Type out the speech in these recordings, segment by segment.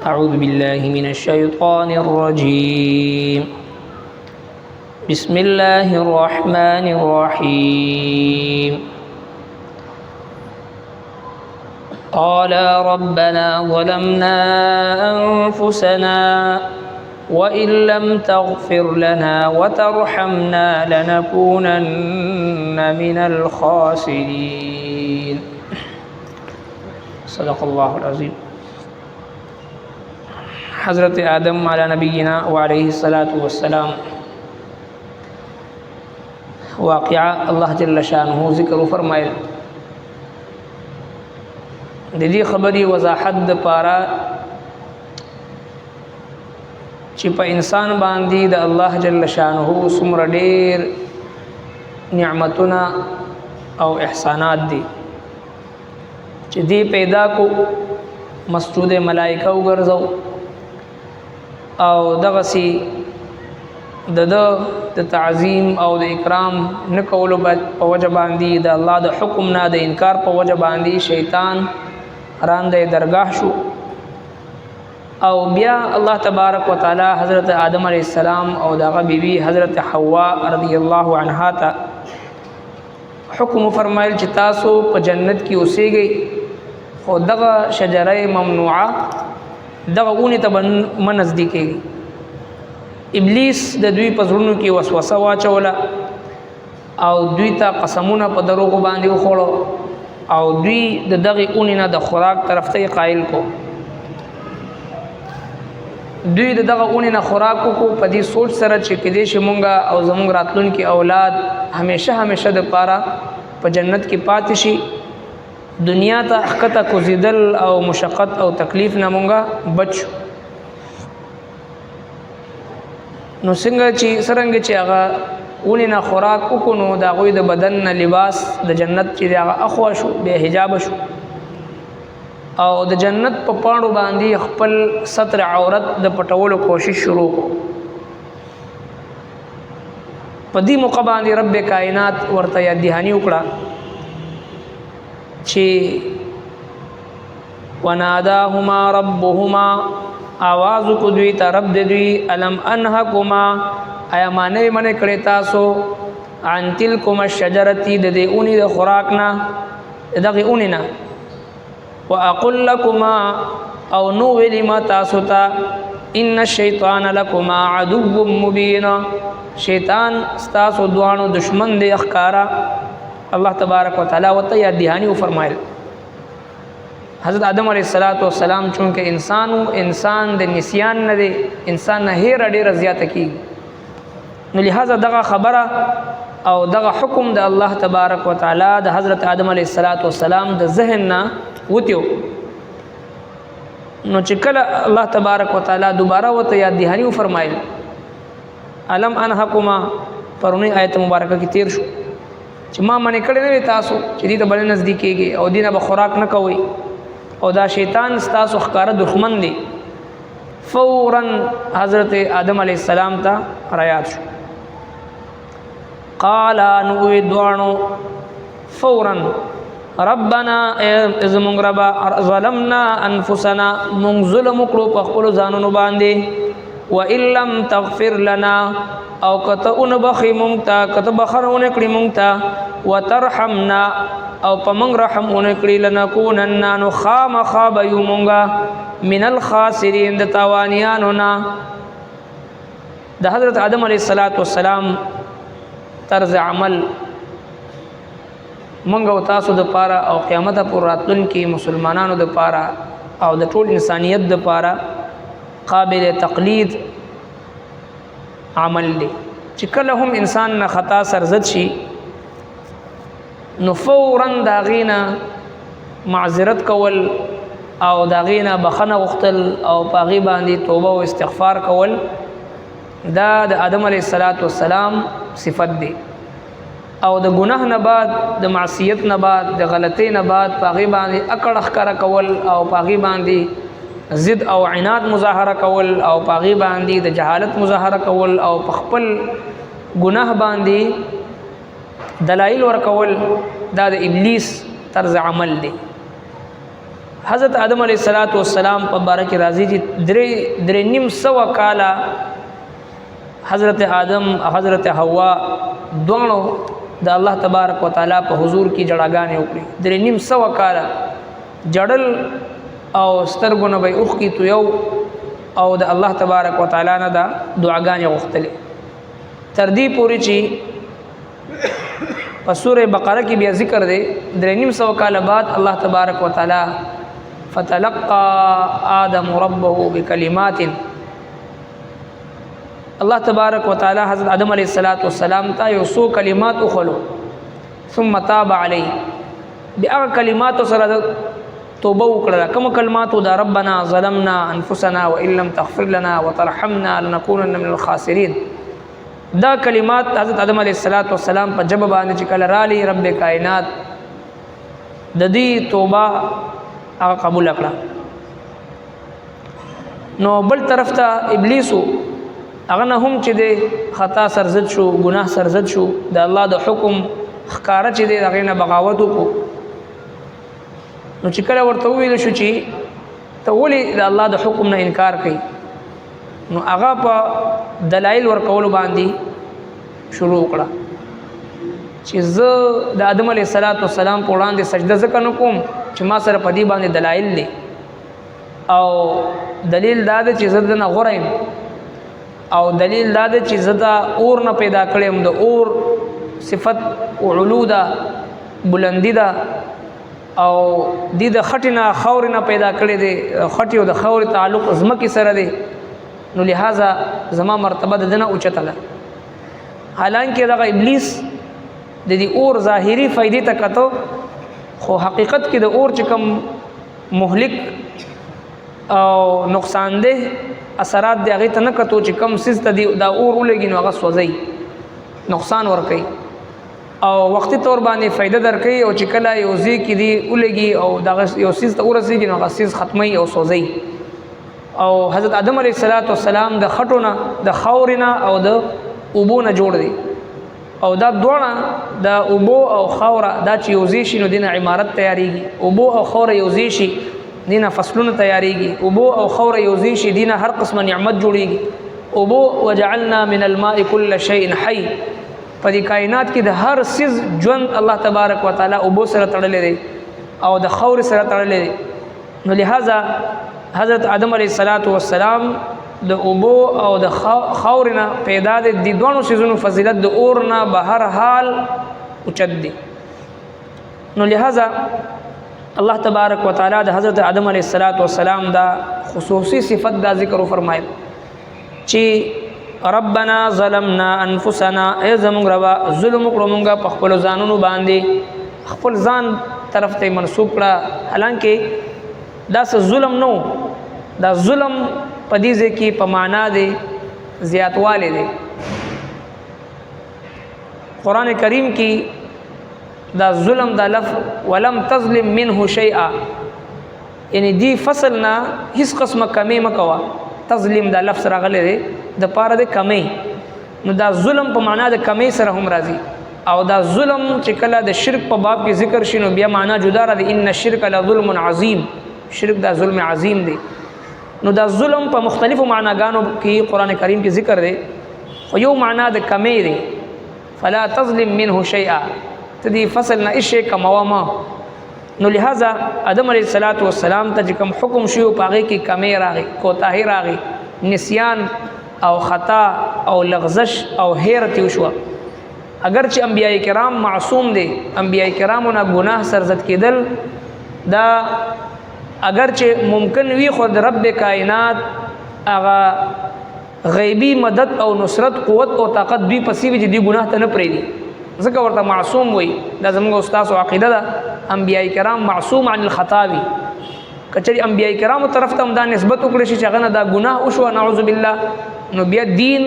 أعوذ بالله من الشيطان الرجيم. بسم الله الرحمن الرحيم. قال ربنا ظلمنا أنفسنا وإن لم تغفر لنا وترحمنا لنكونن من الخاسرين. صدق الله العظيم. حضرت آدم علی نبینا وعلیہ الصلاۃ والسلام واقعہ اللہ جل شانہ ذکر فرمائے. دې خبرې وضاحت د پاره چې په انسان باندې د الله جل شانه څومره ډېر نعمتونه او احسانات دي چې دې پیدا کو مسجود ملائکه وګرځو او دغسی د تعظیم او د اکرام نکولو په وجه باندې د الله د حکم نه د انکار په وجه باندې شیطان راندې درگاه شو او بیا الله تبارک وتعالى حضرت آدم علیہ السلام او دغه بیبي حضرت حوا رضی الله عنها ته حکم فرمایل چې تاسو په جنت کې اوسېږئ خو دغه شجره ممنوعه دغه اونې ته من نزدیکېږي. ابلیس د دوی په زړونو کې وسوسه واچوله او دوی ته قسمونه په دروغو باندې وخوړو او دوی د دغه اونې نه د خوراک طرف ته قایل کو. دوی د دغه اونې نه خوراک کو په دې سوچ سره چې کدی شي مونږه او زمونږ راتلونکي اولاد همیشه د پاره په جنت کې پاتې شي. دنیا ته حقته کوزیدل او مشقت او تکلیف نه مونږه بچ. نو څنګه چې سرنګ چې هغه اونې نه خوراک وکونو د هغوی د بدن نه لباس د جنت چې هغه اخوا شو بیا حجاب شو او د جنت په پاڼو باندې خپل ستر عورت د پټولو کوشش شروع کو. په دې موقع باندې رب کائنات ورته یاد دهانی وکړه چې وناداهما ربهما आवाज کو دوی ته رب دوی الم انهکما ایا معنی منه کړی تاسو عن تلکما الشجرتی د دې اونې د خوراک نه دغه اونې نه واقول لكما او نو ویلی ما تاسو ته ان الشیطان لكما عدو مبین شیطان تاسو دوانو دشمن دی اخکارا. الله تبارک وتعالى وته یاد دهانی فرمایل. حضرت آدم علیہ السلام چونکه انسان د نسیان نه دی انسان نه هیر ډیر زیاته کی نو لہذا دغه خبره او دغه حکم د الله تبارک وتعالى د حضرت آدم علیہ السلام د ذهن نه وتیو. نو چې کله الله تبارک وتعالى دوباره وته یاد دهانی فرمایل الم انحکما پرونی آیت مبارکه کې تیر شو چې ما منې کړی نه تاسو چې دې ته بل نزدیکېږي او دینه به خوراک نه کوئ او دا شیطان ستاسو ښکاره دښمن دی. فورا حضرت آدم علیہ السلام ته رایات شو. قالا نوې دوانو فورا ربنا زمونږ ربا ظلمنا انفسنا مونږ ظلم وکړو په خپلو ځانونو باندې وإن لم تغفر لنا او کته اون بخی مونږ ته کته بخرونه کړی مونږ ته وترحمنا او په مونږ رحم اون کړی لنکونن نو خامخا به یو مونږه من الخاسرین د تاوانیانو نه. د حضرت آدم علیہ السلام طرز عمل مونږ او تاسو د پاره او قیامت پر راتلونکي مسلمانانو د پاره او د ټول انسانیت د پاره قابل تقلید عمل دی چې کله هم انسان نه خطا سرزد شي نو فورا داغینا معذرت کول او داغینا بخنه غختل او پاغي باندې توبه او استغفار کول دا د آدم علیہ السلام صفت دی. او د ګناه نه بعد د معصیت نه بعد د غلطۍ نه بعد پاغي باندې اکړ ښکارا کول او پاغي باندې ضد او عناد مظاهره کول او پاغي باندې د جهالت مظاهره کول او په خپل ګناه باندې دلایل ورکول دا د ابلیس طرز عمل دی. حضرت آدم علیہ السلام په باره کې راځي چې درې نیم سوه کاله حضرت آدم او حضرت حوا دواړو د الله تبارک وتعالی په حضور کې جړاګانې وکړي. درې نیم سوه کاله جړل او سترګو نه به یې اوښکې تویو او د الله تبارک وتعالی نه دا دعاګانې غوښتلې، تر دې پورې چې په سورې بقره کې بیا ذکر دی 300 کاله بعد الله تبارک وتعالی فتلقى آدم ربه بکلمات، الله تبارک وتعالی حضرت آدم علیہ السلام ته یو څو کلمات وخلو، ثم تاب علیه، بیا کلمات سره توبه وکړه. کوم کلمات؟ دا ربنا ظلمنا انفسنا وان لم تغفر لنا وترحمنا لنكونن من الخاسرین. دا کلمات حضرت آدم علیہ السلام په جبه باندې چې کله رالی رب کائنات د دې توبه هغه قبول کړه. نو بل طرف ته ابلیسو هغه نه هم چې د خطا سرزد شو، ګناه سرزد شو، د الله د حکم ښکاره چې دی هغې نه بغاوت وکړو. نو چې کله ورته وویل شو چې ته ولې د الله د حکم نه انکار کوي، نو هغه په دلایل ورکولو باندې شروع وکړه چې زه د آدم علیه السلام په وړاندې سجده ځکه نه کوم چې ما سره په دې باندې دلایل دي، او دلیل دا دی چې زه دنه غوره یم، او دلیل دا دی چې زه دا اور نه پیدا کړی یم، د اور صفت علو ده، بلندی ده، او دې د خټې نه خاورې نه پیدا کړی دی، خټې او د خاورې تعلق ځمکې سره دی، نو لہذا زما مرتبه د دنه اوچته ده. حالانکه دغه ابلیس د دې اور ظاهري فائدې ته کتو، خو حقیقت کې د اور چې کوم مهلک او نقصان ده اثرات دی هغې ته نه کتو چې کوم څیز ته دا اور ولګي نو هغه سوځي، نقصان ورکوي او وختي طور باندې فائدہ درکوي، او چې کله یو ځای کې دی ولګي او دغه یو څیز ته ورسېږي نو هغه څیز ختموي او سوځي. او حضرت آدم علیہ السلام د خټو نه، د خاورې نه او د اوبو نه جوړ دی، او دا دواړه د اوبو او خاوره دا چې یو ځای شي نو دینه عمارت تیاریږي، اوبو او خاوره یو ځای شي دینه فصلونه تیاریږي، اوبو او خاوره یو ځای شي دینه هر قسمه نعمت جوړیږي. اوبو وجعلنا من الماء كل شيء حي، په دې کائنات کې د هر څیز ژوند الله تبارک وتعالی اوبو سره تړلی دی او د خاورې سره تړلی دی. نو لہذا حضرت آدم علیہ السلام د اوبو او د خاورې نه پیدا دی، د دوانو څیزونو فضیلت د اور نه به هر حال اوچت دی. نو لہذا الله تبارک وتعالی د حضرت آدم علیہ السلام دا خصوصی صفت دا ذکر فرمایل چې ربنا ظلمنا انفسنا، ای زمونږ ربا ظلم وکړو مونږه په خپلو ځانونو باندې، خپل ځان طرف ته منسوب کړه، حالانکه دا څه ظلم نو، دا ظلم په دې ځای کې په معنا دی زیاتوالی دی. قرآن کریم کې دا ظلم دا لفظ ولم تظلم منه شیئا، یعنی دی فصل نه هیڅ قسمه کمی مکوه، تظلم دا لفظ راغلی دی د پاره د کمی، نو دا ظلم په معنا د کمی سره هم راځي. او دا ظلم چې کله د شرک په باب کې ذکر شي نو بیا معنا جدا را دی، ان الشرک لظلم عظیم، شرک دا ظلم عظیم دی. نو دا ظلم په مختلفو معناګانو کې قرآن کریم کې ذکر دی، خو یو معنا د کمی دی، فلا تظلم منه شیئا، ته دې فصل نه هیڅ شی کموه ما. نو لہذا آدم علیہ السلام ته چې کوم حکم شي په هغې کې کمی راغی، کوتاهي راغی، نسیان او خطا او لغزش او هیرت وشوه. اگر چې انبیاء کرام معصوم دي، انبیاء کرامو نه ګناه سرزد کېدل دا اگر چې ممکن وي، خو د رب کائنات هغه غیبی مدد او نصرت قوت او طاقت دوی پسې وي چې دوی ګناه ته نه پرېږدي، ځکه ورته معصوم وي. دا زموږ استاسو عقیده ده، انبیاء کرام معصوم عن الخطا وي. کچری انبیاء کرامو طرف ته هم دا نسبت وکړي شي چې هغه نه دا ګناه وشوه نعوذ بالله، نو بیا دین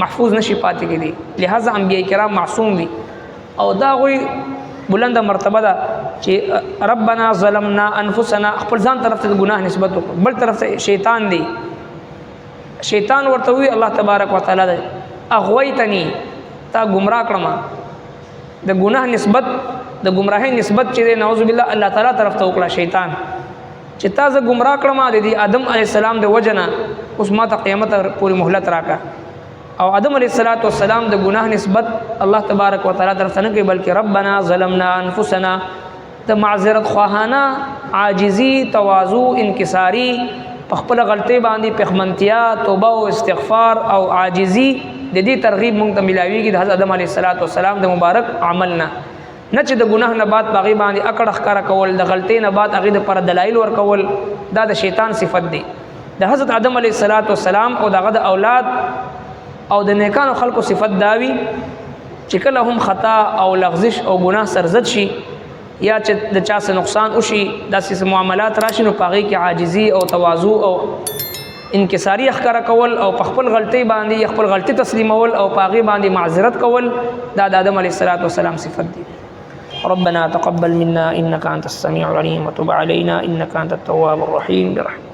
محفوظ نشي پاتې کېدی. لہذا انبیاء کرام معصوم وي، او دا غوی بلنده مرتبه ده چې ربنا ظلمنا انفسنا، خپل ځان طرف ته د ګناه نسبت وکړو. بل طرف ته شیطان دی، شیطان ورته وی الله تبارک وتعالی دی اغویتنی، تا گمراه کړم. د ګناه نسبت، د گمراهۍ نسبت چې دی نعوذ بالله الله تعالی طرف ته وکړه شیطان. چې تا زه ګمراه کړم د دې آدم علیه السلام د وجنه اوس ما ته قیامت پورې مهلت راکړه او آدم علیه السلام د ګناه نسبت الله تبارک وتعالى طرف ته نه کوي بلکې ربنا ظلمنا انفسنا د معذرت خواهانه عاجزی تواضع انکساری په خپل غلطۍ باندې پښمنتیا توبه او استغفار او عاجزی د دې ترغیب مونږ ته ملاویږي د حضرت آدم علیه السلام د مبارک عملنا نه چې د ګناه نه بعد باغی باندې اکړه ښکارا کول د غلطۍ نه بعد هغه د پر دلایل ور کول دا د شیطان صفت دی د حضرت آدم علیه السلام او دغه د اولاد او د نیکانو خلقو صفت داوی چې کله هم خطا او لغزش او ګناه سرزد شي یا چې د چا څه نقصان وشي داسې معاملات راشي نو پاغي کې عاجزی او تواضع او انکساری ښکارا کول او په خپل غلطۍ باندې خپل غلطي تسلیمول او پاغي باندې معذرت کول دا د آدم علیه السلام صفت دی ربنا تقبل منا إنك أنت السميع العليم وتب علينا إنك أنت التواب الرحيم برحمتك